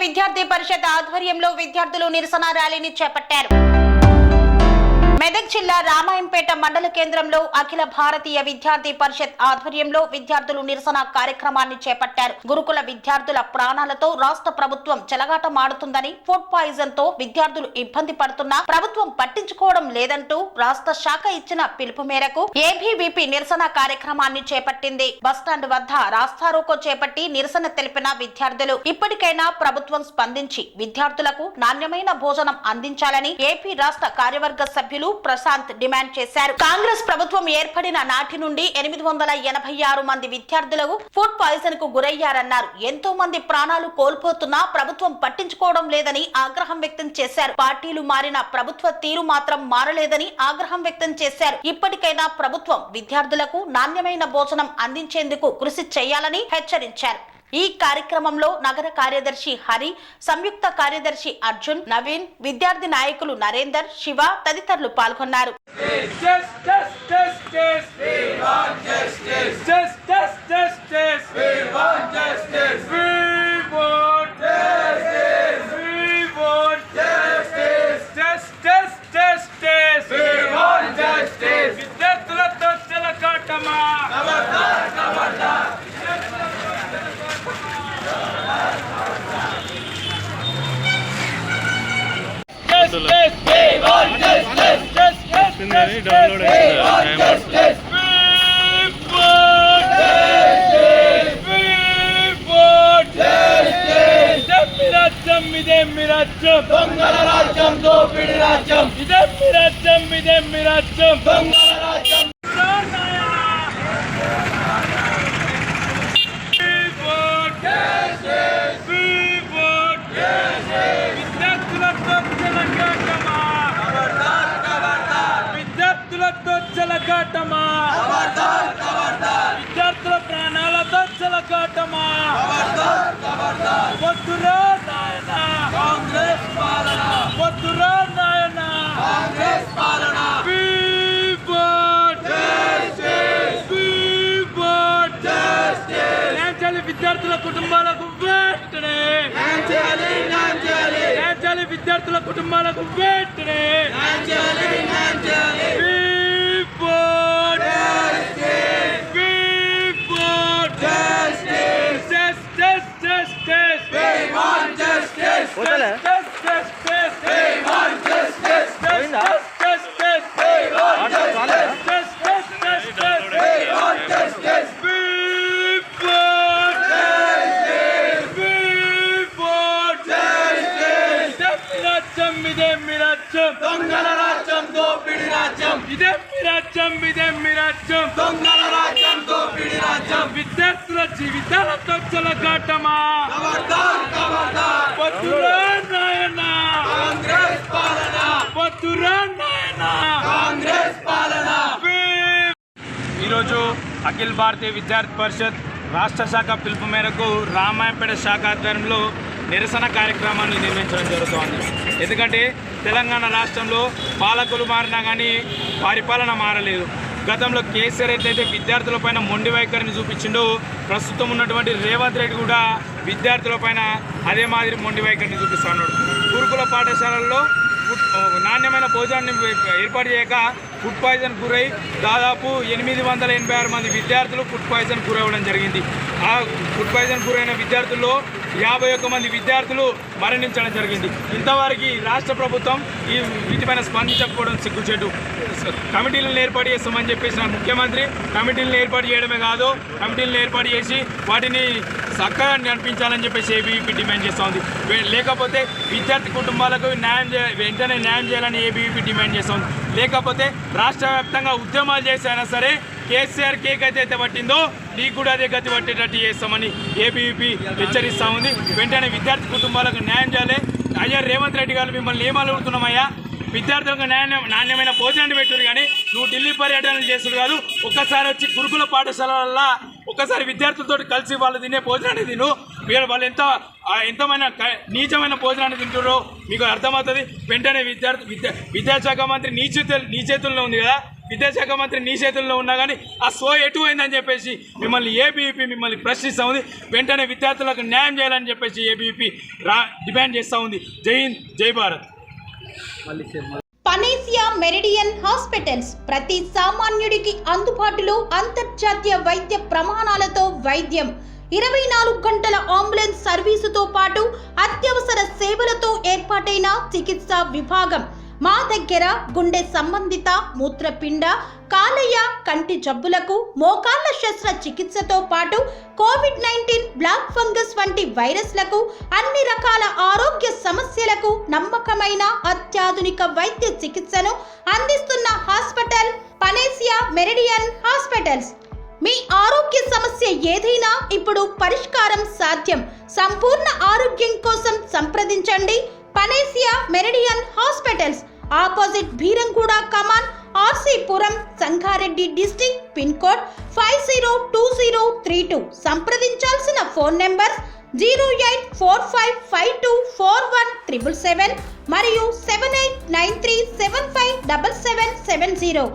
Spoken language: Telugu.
విద్యార్థి పరిషత్ ఆధ్వర్యంలో విద్యార్థులు నిరసన ర్యాలీని చేపట్టారు. మెదక్ జిల్లా రామాయంపేట మండల కేంద్రంలో అఖిల భారతీయ విద్యార్థి పరిషత్ ఆధ్వర్యంలో విద్యార్థులు నిరసన కార్యక్రమాన్ని చేపట్టారు. గురుకుల విద్యార్థుల ప్రాణాలతో రాష్ట్ర ప్రభుత్వం చెలగాటమాడుతుందని, ఫుడ్ పాయిజన్ తో విద్యార్థులు ఇబ్బంది పడుతున్నా ప్రభుత్వం పట్టించుకోవడం లేదంటూ రాష్ట్ర శాఖ ఇచ్చిన పిలుపు మేరకు ఏబీవీపీ నిరసన కార్యక్రమాన్ని చేపట్టింది. బస్టాండ్ వద్ద రాస్తారోకో చేపట్టి నిరసన తెలిపిన విద్యార్థులు ఇప్పటికైనా ప్రభుత్వం స్పందించి విద్యార్థులకు నాణ్యమైన భోజనం అందించాలని ఏపీ రాష్ట్ర కార్యవర్గ సభ్యులు ప్రశాంత్ డిమాండ్ చేశారు. కాంగ్రెస్ ప్రభుత్వం ఏర్పడిన నాటి నుండి 886 మంది విద్యార్థులకు ఫుడ్ పాయిజన్ కు గురయ్యారన్నారు. ఎంతో మంది ప్రాణాలు కోల్పోతున్నా ప్రభుత్వం పట్టించుకోవడం లేదని ఆగ్రహం వ్యక్తం చేశారు. పార్టీలు మారిన ప్రభుత్వ తీరు మాత్రం మారలేదని ఆగ్రహం వ్యక్తం చేశారు. ఇప్పటికైనా ప్రభుత్వం విద్యార్థులకు నాణ్యమైన భోజనం అందించేందుకు కృషి చేయాలని హెచ్చరించారు. ఈ కార్యక్రమంలో నగర కార్యదర్శి హరి, సంయుక్త కార్యదర్శి అర్జున్, నవీన్, విద్యార్థి నాయకులు నరేందర్, శివ తదితరులు పాల్గొన్నారు. దొంగల రాజ్యం దోపిడి రాజ్యం ఇదే మీ రాజ్యం ఇదే మీ రాజ్యం దొంగల రాజ్యం విద్యార్థులతో చెలగాటమా విద్యార్థుల ప్రాణాలతో చెలగాటమా వద్దురా నాయన కాంగ్రెస్ పాలన వద్దురా నాయన కాంగ్రెస్ పాలన విద్యార్థుల కుటుంబాలకు వెంటనే విద్యార్థుల కుటుంబాలకు వెంటనే దొంగల రాజ్యం దోపిడి రాజ్యం ఇదే మీ రాజ్యం ఇదే మీ రాజ్యం దొంగల రాజ్యం దోపిడి రాజ్యం విద్యార్థుల జీవితాలతో చెలగాటమా వద్దురా నాయన కాంగ్రెస్ పాలన వద్దురా నాయన కాంగ్రెస్ పాలన. ఈరోజు అఖిల భారతీయ విద్యార్థి పరిషత్ రాష్ట్ర శాఖ పిలుపు మేరకు రామాయంపేట శాఖ ఆధ్వర్యంలో నిరసన కార్యక్రమాన్ని నిర్వహించడం జరుగుతోంది. ఎందుకంటే తెలంగాణ రాష్ట్రంలో పాలకులు మారినా కానీ పరిపాలన మారలేదు. గతంలో కేసీఆర్ ఎట్లయితే విద్యార్థులపైన మొండి వైఖరిని చూపించిండో ప్రస్తుతం ఉన్నటువంటి రేవంత్ రెడ్డి కూడా విద్యార్థులపైన అదే మాదిరి మొండి వైఖరిని చూపిస్తున్నాడు. గురుకుల పాఠశాలల్లో నాణ్యమైన భోజనాన్ని ఏర్పాటు చేయక ఫుడ్ పాయిజన్ గురై దాదాపు 886 మంది విద్యార్థులు ఫుడ్ పాయిజన్ గురవడం జరిగింది. ఆ ఫుడ్ పాయిజన్ గురైన విద్యార్థుల్లో 51 మంది విద్యార్థులు మరణించడం జరిగింది. ఇంతవరకు రాష్ట్ర ప్రభుత్వం వీటిపైన స్పందించకపోవడం సిగ్గుచేటు. కమిటీలను ఏర్పాటు చేస్తామని చెప్పేసిన ముఖ్యమంత్రి కమిటీలను ఏర్పాటు చేయడమే కాదు, కమిటీలను ఏర్పాటు చేసి వాటిని చక్కగా నడిపించాలని చెప్పేసి ఏబీవీపీ డిమాండ్ చేస్తూ ఉంది. లేకపోతే విద్యార్థి కుటుంబాలకు వెంటనే న్యాయం చేయాలని ఏబీవీపీ డిమాండ్ చేస్తోంది. లేకపోతే రాష్ట్ర వ్యాప్తంగా ఉద్యమాలు చేసైనా సరే కేసీఆర్ కేక్ అయితే పట్టిందో నీకు కూడా అదే గతి పట్టేటట్టు చేస్తామని ఏబీవీపీ హెచ్చరిస్తూ ఉంది. వెంటనే విద్యార్థి కుటుంబాలకు న్యాయం చేయాలి. అయ్యా రేవంత్ రెడ్డి గారు మిమ్మల్ని ఏం అడుగుతున్నామయ్యా? విద్యార్థులకు నాణ్యమైన భోజనాన్ని పెట్టుడు కానీ నువ్వు ఢిల్లీ పర్యటనలు చేసుడు కాదు. ఒక్కసారి వచ్చి గురుకుల పాఠశాలల్లో ఒక్కసారి విద్యార్థులతో కలిసి వాళ్ళు తినే భోజనాన్ని తిను. మీరు వాళ్ళు ఎంతమైన నీచమైన భోజనాన్ని తింటారో మీకు అర్థమవుతుంది. వెంటనే విద్యాశాఖ మంత్రి నీ చేతుల్లో ఉంది కదా, విద్యాశాఖ మంత్రి నీ చేతుల్లో ఉన్నా కానీ ఆ సో ఎటు అయిందని చెప్పేసి మిమ్మల్ని ఏబీవీపీ మిమ్మల్ని ప్రశ్నిస్తూ ఉంది. వెంటనే విద్యార్థులకు న్యాయం చేయాలని చెప్పేసి ఏబీవీపీ డిమాండ్ చేస్తూ ఉంది. జై హింద్, జై భారత్. పనేసియా మెరిడియన్ హాస్పిటల్స్ ప్రతి సామాన్యుడికి అందుబాటులో అంతర్జాతీయ వైద్య ప్రమాణాలతో వైద్యం, 24 గంటల అంబులెన్స్ సర్వీసుతో పాటు అత్యవసర సేవలతో ఏర్పాటైన చికిత్సా విభాగం. మా దగ్గర గుండె సంబంధిత, మూత్రపిండ, కాలేయ, కంటి జబ్బులకు, మోకాళ్ల శస్త్ర చికిత్సతో పాటు కోవిడ్-19, బ్లాక్ ఫంగస్ వంటి వైరస్లకు, అన్ని రకాల ఆరోగ్య సమస్యలకు నమ్మకమైన అత్యాధునిక వైద్య చికిత్సను అందిస్తున్న హాస్పిటల్ పనేసియా మెరిడియన్ హాస్పిటల్స్. మీ ఆరోగ్య సమస్య ఏదైనా ఇప్పుడు పరిష్కారం సాధ్యం. సంపూర్ణ ఆరోగ్యం కోసం సంప్రదించండి Panacea Meridian hospitals. Opposite Bheeramguda Kaman, RC Puram, Sangareddy district. Pin code 502032. సంప్రదించాల్సిన ఫోన్ నెంబర్ 0845524177 మరియు 7893757770.